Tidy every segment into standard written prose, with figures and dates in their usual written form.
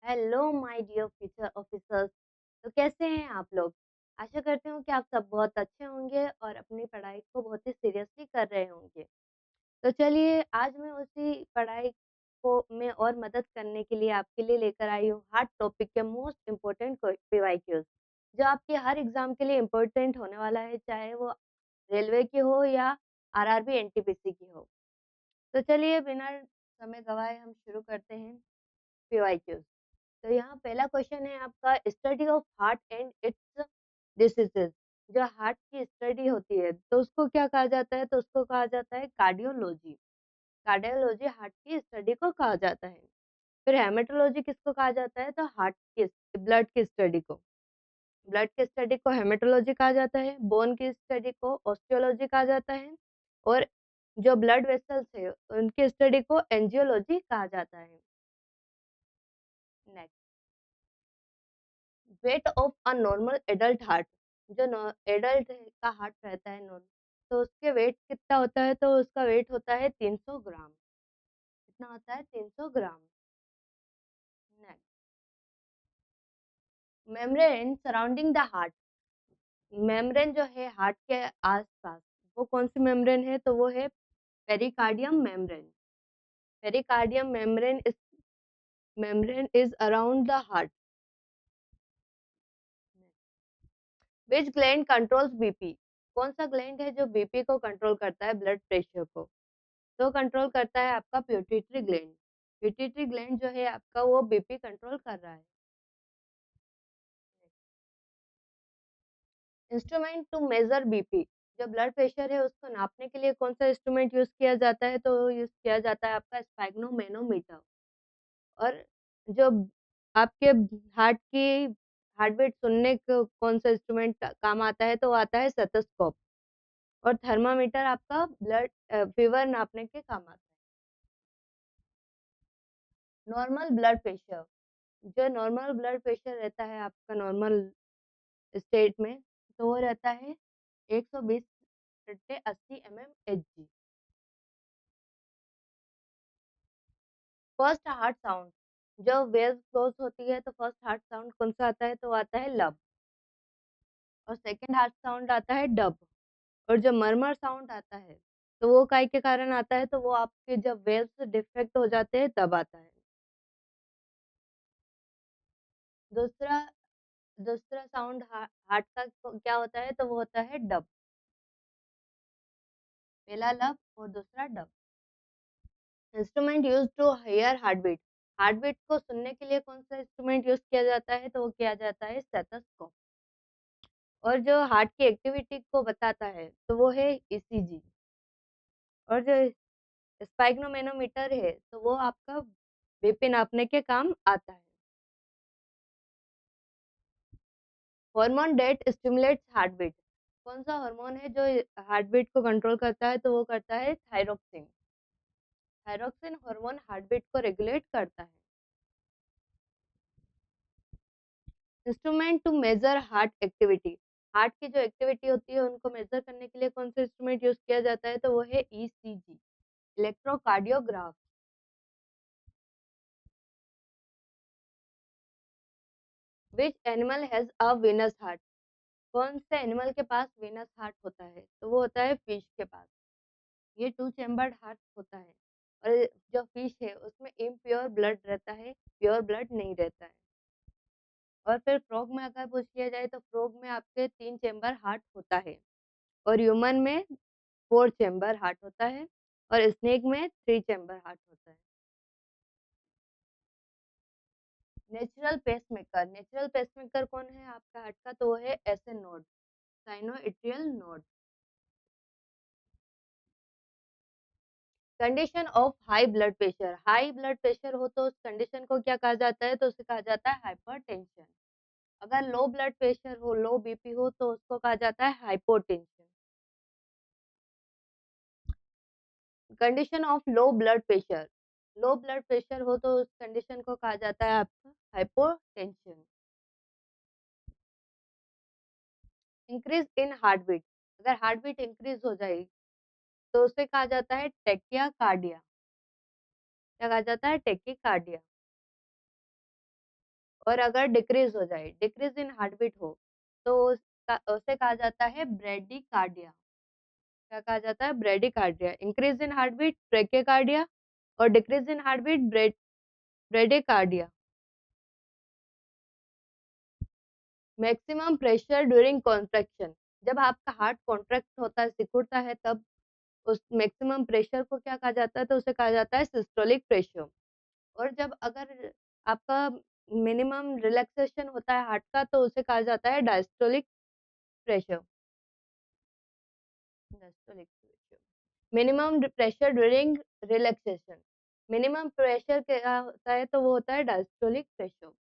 Hello my dear future officers. तो कैसे हैं आप लोग? आशा करती हूँ कि आप सब बहुत अच्छे होंगे और अपनी पढ़ाई को बहुत ही सीरियसली कर रहे होंगे। तो चलिए आज मैं उसी पढ़ाई को में और मदद करने के लिए आपके लिए लेकर आई हूँ हर टॉपिक के मोस्ट इम्पोर्टेंट पीवाईक्यूज जो आपके हर एग्जाम के लिए इम्पोर्टेंट होने वाला है, चाहे वो रेलवे की हो या आरआरबी एनटीपीसी की हो। तो चलिए बिना समय गवाए हम शुरू करते हैं पीवाईक्यूज। तो यहाँ पहला क्वेश्चन है आपका, study of heart and it's diseases. जो हार्ट की स्टडी होती है तो उसको क्या कहा जाता है? तो उसको कहा जाता है कार्डियोलॉजी। कार्डियोलॉजी हार्ट की स्टडी को कहा जाता है। फिर हेमेटोलॉजी किसको कहा जाता है? तो हार्ट की ब्लड की स्टडी को। ब्लड की स्टडी को हेमेटोलॉजी कहा जाता है। बोन की स्टडी को ऑस्टियोलॉजी कहा जाता है। और जो ब्लड वेसल्स है उनकी स्टडी को एंजियोलॉजी कहा जाता है। Next, weight of a normal adult heart. जो एडल्ट का हार्ट रहता है नॉर्मल, तो उसके वेट कितना होता है? तो उसका वेट होता है 300 ग्राम। कितना होता है? 300 gram. Next, membrane surrounding the heart. Membrane जो है हार्ट के आसपास, वो कौन सी मेम्ब्रेन है? तो वो है pericardium membrane. Pericardium membrane is around the heart. Which gland controls BP. कौन सा ग्लैंड है जो बीपी को कंट्रोल करता है, ब्लड प्रेशर को? तो कंट्रोल करता है आपका प्यूटिटरी ग्लैंड। प्यूटिटरी ग्लैंड जो है आपका वो बीपी कंट्रोल कर रहा है। Instrument to measure BP. जो ब्लड प्रेशर है उसको नापने के लिए कौन सा इंस्ट्रूमेंट यूज किया जाता है? तो यूज किया जाता है आपका स्फैग्नोमेनोमीटर। और जो आपके हार्ट बीट सुनने को कौन सा इंस्ट्रूमेंट काम आता है? तो वो आता है स्टेथोस्कोप। और थर्मामीटर आपका ब्लड फीवर नापने के काम आता है। Normal blood pressure. जो नॉर्मल ब्लड प्रेशर रहता है आपका नॉर्मल स्टेट में, तो वो रहता है 120 बटे 80 mmHg। First heart sound. जब वेव क्लोज होती है तो फर्स्ट हार्ट साउंड कौन सा आता है? तो आता है लब। और सेकंड हार्ट साउंड आता है डब। और जो मरमर साउंड आता है तो वो काय के कारण आता है? तो वो आपके जब वेव्स डिफेक्ट हो जाते हैं तब आता है। दूसरा दूसरा साउंड हार्ट का क्या होता है? तो वो होता है डब। पहला लब और दूसरा dub. Instrument use to hear heart beat. Heart beat को सुनने के लिए कौन सा इंस्ट्रूमेंट यूज किया जाता है? तो वो किया जाता है स्टेथोस्कोप। और जो हार्ट की एक्टिविटी को बताता है तो वो है ईसीजी। और जो स्पाइग्नोमेनोमीटर है तो वो आपका बीपी नापने के काम आता है। Hormone that stimulates heart beat. कौन सा हार्मोन है जो हार्ट बीट को कंट्रोल करता है? तो वो करता है thyroxine. Thyroxine hormone heart beat को रेगुलेट करता है। Instrument to measure heart activity. Heart की जो एक्टिविटी होती है उनको मेजर करने के लिए कौन सा इंस्ट्रूमेंट यूज किया जाता है? तो वो है ECG, electrocardiograph. Which animal has a venous heart. कौन से एनिमल के पास वीनस हार्ट होता है? तो वो होता है फिश के पास। ये टू चेम्बर्ड हार्ट होता है। और जो फिश है उसमें इम्प्योर ब्लड रहता है, प्योर ब्लड नहीं रहता है। और फिर फ्रॉग में अगर पूछ लिया जाए तो फ्रॉग में आपके 3 चेम्बर हार्ट होता है। और ह्यूमन में 4 चेम्बर हार्ट होता है। और स्नेक में 3 चेम्बर हार्ट होता है। Natural pacemaker. नेचुरल पेसमेकर कौन है आपका हार्ट का? तो वो है SA node, sinoatrial node. Condition of high blood pressure. High blood pressure हो तो उस कंडीशन को क्या कहा जाता है? तो उसे कहा जाता है हाइपरटेंशन। अगर लो ब्लड प्रेशर हो, लो बीपी हो तो उसको कहा जाता है hypotension. Condition of low blood pressure. Low blood pressure हो तो उस कंडीशन को कहा जाता है आपका hypotension. Increase in heart beat. अगर हार्ट बीट इंक्रीज हो जाए तो उसे कहा जाता है टेकिया कार्डिया। क्या कहा जाता है? टेकिकार्डिया। और अगर डिक्रीज हो जाए, डिक्रीज इन हार्टबीट हो, तो उसे कहा जाता है ब्रेडिकार्डिया। क्या कहा जाता है? ब्रेडिकार्डिया। इंक्रीज इन हार्टबीट ब्रेकिकार्डिया, और decrease in heartbeat bradycardia. Maximum pressure during contraction, जब आपका हार्ट कॉन्ट्रैक्ट होता है, सिकुड़ता है, तब उस मैक्सिमम प्रेशर को क्या कहा जाता है? तो उसे कहा जाता है सिस्टोलिक प्रेशर। और जब अगर आपका मिनिमम रिलैक्सेशन होता है हार्ट का, तो उसे कहा जाता है diastolic pressure. Diastolic pressure. Minimum pressure during relaxation, minimum pressure क्या होता है? तो वो होता है डायस्टोलिक प्रेशर।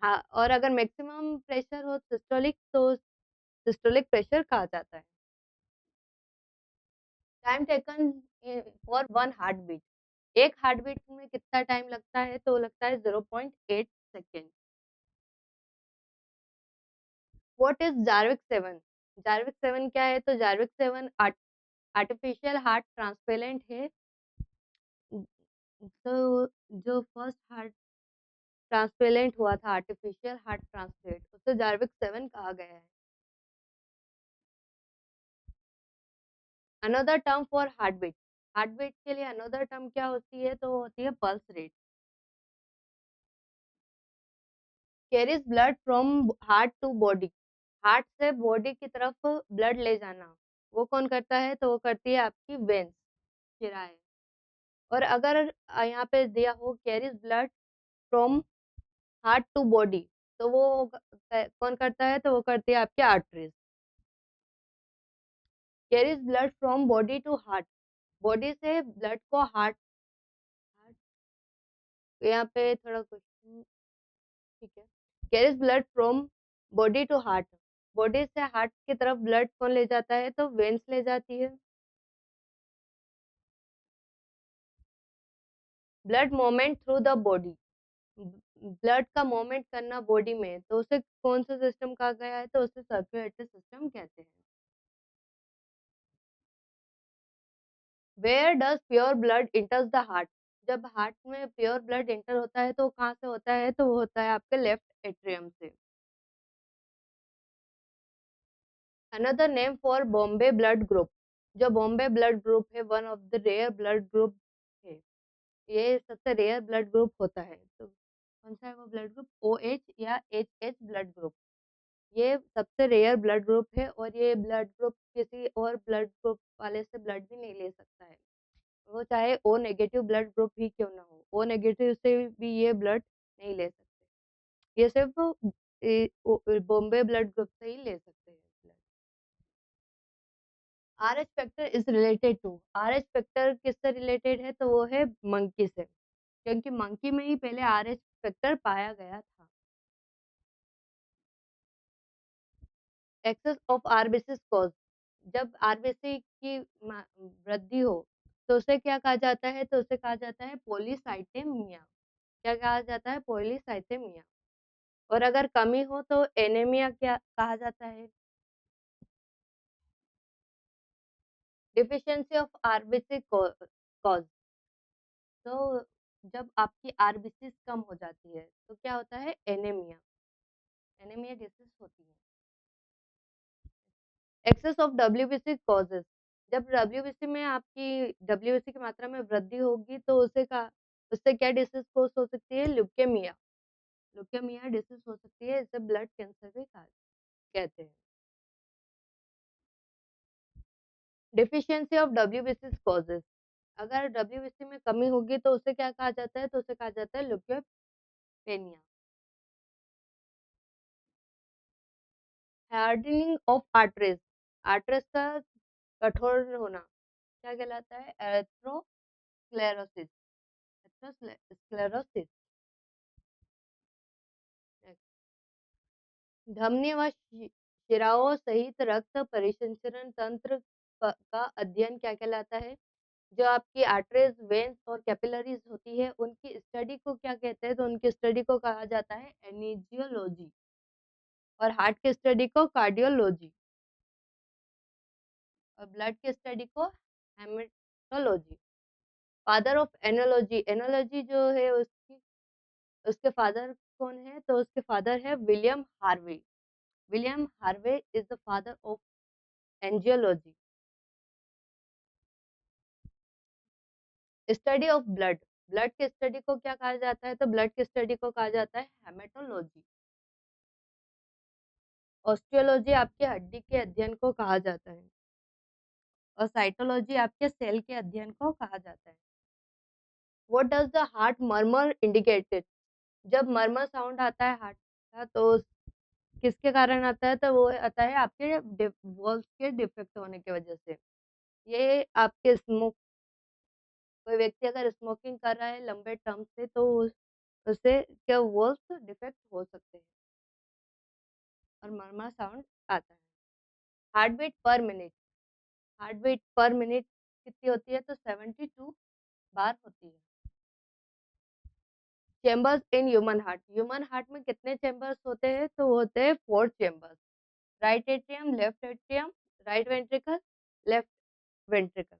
हाँ, और अगर मैक्सिमम प्रेशर हो सिस्टोलिक, तो सिस्टोलिक प्रेशर कहा जाता है। Time taken for one heart beat, एक हार्ट बीट में कितना टाइम लगता है? तो लगता है 0.8 second. What is Jarvik 7? Jarvik 7 क्या है? तो जार्विक 7 आर्टिफिशियल हार्ट ट्रांसप्लांट है। तो जो फर्स्ट हार्ट ट्रांसप्लांट हुआ था, आर्टिफिशियल हार्ट ट्रांसप्लांट, उसे जार्विक 7 कहा गया है। Another term for heart beat, heart beat के लिए अनदर टर्म क्या होती है? तो होती है pulse rate. Carries blood from heart to body, heart से बॉडी की तरफ ब्लड ले जाना, वो कौन करता है? तो वो करती है आपकी वेन्स, शिराएं। और अगर यहाँ पे दिया हो carries blood from heart to body, तो वो कौन करता है? तो वो करती है आपकी arteries. Carries blood from body to heart, body से ब्लड को हार्ट, यहाँ पे थोड़ा क्वेश्चन, ठीक है। Carries blood from body to heart, body से हार्ट की तरफ ब्लड कौन ले जाता है? तो वेन्स ले जाती है। Blood movement through the body, blood का मूवमेंट करना बॉडी में, तो उसे कौन सा सिस्टम कहा गया है? तो उसे सर्कुलेटरी सिस्टम कहते हैं। Where does pure blood enters the heart, जब हार्ट में प्योर ब्लड इंटर होता है, तो वो कहाँ से होता है? तो वो होता है आपके लेफ्ट एट्रियम से। Another name for Bombay blood group, जो बॉम्बे ब्लड ग्रुप है, one of the rare blood group है, ये सबसे रेयर ब्लड ग्रुप होता है। तो कौन सा है वो ब्लड ग्रुप? ओ एच या एच एच ब्लड ग्रुप। ये सबसे रेयर ब्लड ग्रुप है, और ये ब्लड ग्रुप किसी और ब्लड ग्रुप वाले से ब्लड भी नहीं ले सकता है, वो चाहे ओ नेगेटिव ब्लड ग्रुप ही क्यों ना हो, ओ नेगेटिव से भी ये ब्लड नहीं ले सकते। ये सिर्फ बॉम्बे ब्लड ग्रुप से ही ले सकते हैं blood. R H factor is related to, R H factor किससे रिलेटेड है? तो वो है मंकी से, क्योंकि मंकी में ही पहले आर एच फैक्टर पाया गया था। एक्सेस ऑफ आरबीसी कॉज, जब आरबीसी की वृद्धि हो, तो उसे क्या कहा जाता है? तो उसे कहा जाता है पॉलीसाइथेमिया। क्या कहा जाता है? पॉलीसाइथेमिया। और अगर कमी हो तो एनीमिया क्या कहा जाता है? डिफिशियंसी ऑफ आरबीसी कॉज, तो जब आपकी आरबीसी कम हो जाती है, तो क्या होता है? एनीमिया, एनीमिया डिसीज होती है। एक्सेस ऑफ डब्ल्यूबीसी कॉजेज, जब डब्ल्यूबीसी में आपकी डब्ल्यूबीसी की मात्रा में वृद्धि होगी, तो उससे क्या डिसीज कोस हो सकती है? ल्यूकेमिया, ल्यूकेमिया डिसीज हो सकती है, इसे ब्लड कैंसर भी कहते हैं। डिफिशियंसी ऑफ डब्ल्यूबीसी कॉजेज, अगर डब्ल्यूबीसी में कमी होगी, तो उसे क्या कहा जाता है? तो उसे कहा जाता है ल्यूकेपेनिया। हार्डनिंग ऑफ आर्टरीज, आर्टरीज का कठोर होना क्या कहलाता है? Atherosclerosis, atherosclerosis. धमनी व शिराओं सहित रक्त परिसंचरण तंत्र का अध्ययन क्या कहलाता है? जो आपकी आर्टरीज, वेन्स और कैपिलरीज होती है, उनकी स्टडी को क्या कहते हैं? तो उनकी स्टडी को कहा जाता है एनिजियोलॉजी, और हार्ट की स्टडी को कार्डियोलॉजी, और ब्लड की स्टडी को haematology. Father of analogy, analogy जो है उसकी उसके फादर कौन है? तो उसके फादर है William Harvey. William Harvey is the father of angiology. Study of blood, blood की स्टडी को क्या कहा जाता है? तो ब्लड की स्टडी को कहा जाता है हेमेटोलॉजी। ऑस्टियोलॉजी आपके हड्डी के अध्ययन को कहा जाता है और साइटोलॉजी आपके सेल के अध्ययन को कहा जाता है। What does the heart murmur indicated? जब मर्मर साउंड आता है हार्ट का तो किसके कारण आता है? तो वो आता है आपके वॉल्स के डिफेक्ट होने की वजह से। ये आपके स्मोक, कोई व्यक्ति अगर स्मोकिंग कर रहा है लंबे टर्म से तो उससे क्या वॉल्स डिफेक्ट हो सकते हैं और मर्मर साउंड आता है। Heart beat per minute, heart beat per minute कितनी होती है? तो 72 बार होती है। चेंबर्स इन ह्यूमन हार्ट में कितने चेंबर्स होते हैं? तो वो होते हैं 4 chambers. Right atrium, left atrium, right ventricle, left ventricle.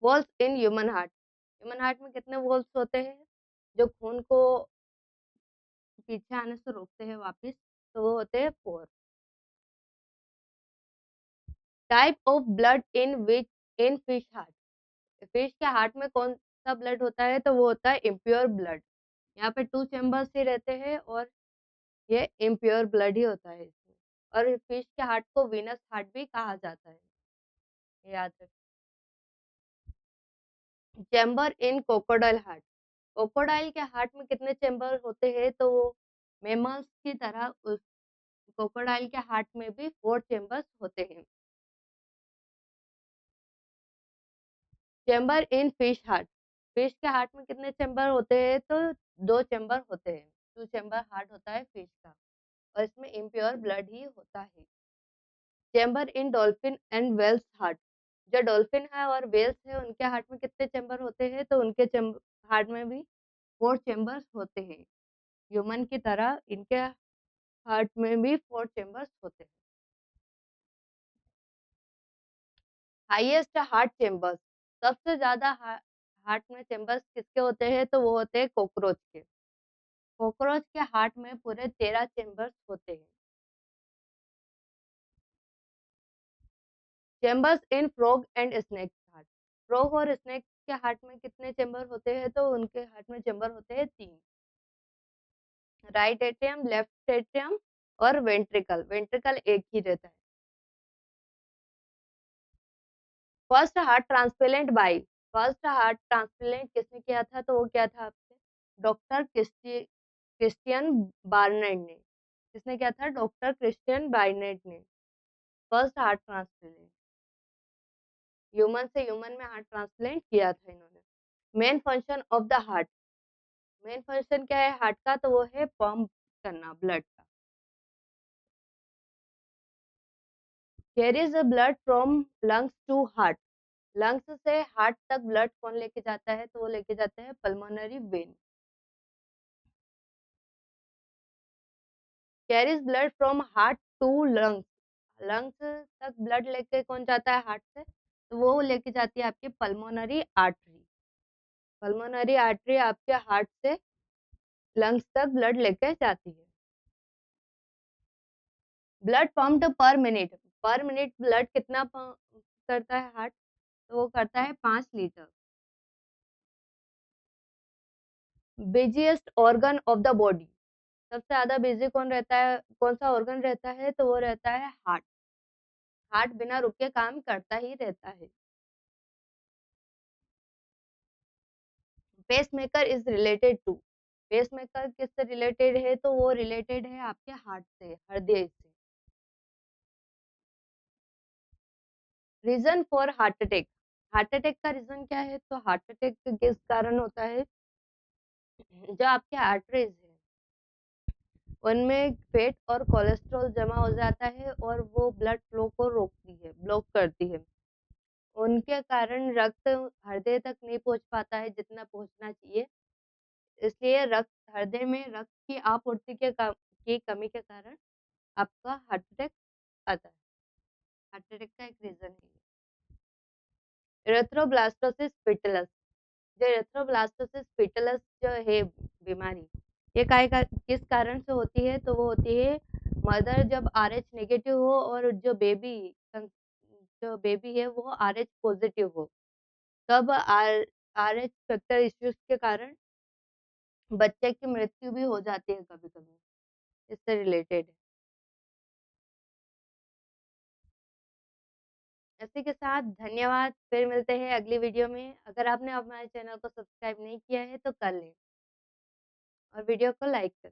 Walls in human heart में कितने वॉल्स होते हैं जो खून को पीछे आने से रोकते हैं वापस? तो वो होते हैं 4। Type of blood in which, in fish heart, fish के हार्ट में कौन सा ब्लड होता है? तो वो होता है इम्प्योर ब्लड। यहाँ पे 2 चेंबर्स ही रहते हैं और ये इम्प्योर ब्लड ही होता है इसमें। और फिश के हार्ट को वीनस हार्ट भी कहा जाता है, याद रखें। चेंबर इन क्रोकोडाइल हार्ट, क्रोकोडाइल के हार्ट में कितने चेंबर होते हैं? तो वो मेमल्स की तरह उस क्रोकोडाइल के हार्ट में भी 4 चेंबर्स होते हैं। Chamber in fish heart, fish के हार्ट में कितने चेंबर होते हैं? तो 2 चेंबर होते हैं। 2 चेंबर हार्ट होता है फिश का और इसमें इम्प्योर ब्लड ही होता है। Chamber in dolphin and whales heart, जो डॉल्फिन है और वेल्स है उनके हार्ट में कितने चेंबर होते हैं? तो उनके हार्ट में भी 4 चेंबर्स होते हैं। ह्यूमन की तरह इनके हार्ट में भी 4 चेंबर्स होते हैं। हाईएस्ट हार्ट चेंबर्स, सबसे ज्यादा हार्ट में चेंबर्स किसके होते हैं? तो वो होते हैं कॉकरोच के। कॉकरोच के हार्ट में पूरे 13 चेंबर्स होते हैं। Chambers in frog and snake heart, frog और स्नेक के हार्ट में कितने चेंबर होते हैं? तो उनके हार्ट में चेंबर होते हैं 3। राइट एट्रियम, लेफ्ट एट्रियम और वेंट्रिकल, वेंट्रिकल एक ही रहता है। First heart transplant by, first heart transplant किसने किया था? तो वो क्या था आपसे? डॉक्टर क्रिस्टियन बार्नेट ने। किसने किया था? डॉक्टर क्रिस्टियन बार्नेट ने फर्स्ट हार्ट ट्रांसप्लांट, ह्यूमन से ह्यूमन में हार्ट ट्रांसप्लांट किया था इन्होंने। Main function of the heart, main function क्या है हार्ट का? तो वो है पंप करना ब्लड का। Carries blood from lungs to heart, lungs से हार्ट तक ब्लड कौन लेके जाता है? तो वो लेके जाते हैं pulmonary vein. Carries blood from heart to lungs, lungs तक ब्लड लेके कौन जाता है हार्ट से? तो वो लेके जाती है आपकी पल्मोनरी आर्टरी। पल्मोनरी आर्टरी आपके हार्ट से लंग्स तक ब्लड लेके जाती है। ब्लड पंप्ड पर मिनट ब्लड कितना पंप करता है हार्ट? तो वो करता है 5 litre. Busiest organ of the body, सबसे ज्यादा बिजी कौन रहता है? कौन सा ऑर्गन रहता है? तो वो रहता है हार्ट। हार्ट बिना रुके काम करता ही रहता है। Pacemaker is related to, pacemaker किससे रिलेटेड है? तो वो रिलेटेड है आपके हार्ट से, हृदय से। Reason for heart attack, heart attack का रीजन क्या है? तो हार्ट अटैक किस कारण होता है? जो आपके आर्टरीज है उनमें फैट और कोलेस्ट्रॉल जमा हो जाता है और वो ब्लड फ्लो को रोकती है, ब्लॉक करती है। उनके कारण रक्त हृदय तक नहीं पहुंच पाता है जितना पहुंचना चाहिए, इसलिए रक्त, हृदय में रक्त की आपूर्ति की कमी के कारण आपका हार्ट अटैक आता है। हार्ट अटैक का एक रीजन है। एरेथ्रोब्लास्टोसिस पिटलस, जो एरेथ्रोब्लास्टोसिस पिटलस जो है बीमारी, ये काय का किस कारण से होती है? तो वो होती है मदर जब आरएच नेगेटिव हो और जो बेबी है वो आरएच पॉजिटिव हो, तब आरएच फैक्टर इश्यूज़ के कारण बच्चे की मृत्यु भी हो जाती है कभी-कभी, इससे रिलेटेड। इसी के साथ धन्यवाद, फिर मिलते हैं अगली वीडियो में। अगर आपने हमारे चैनल को सब्सक्राइब नहीं किया है तो कर लें और वीडियो को लाइक करें।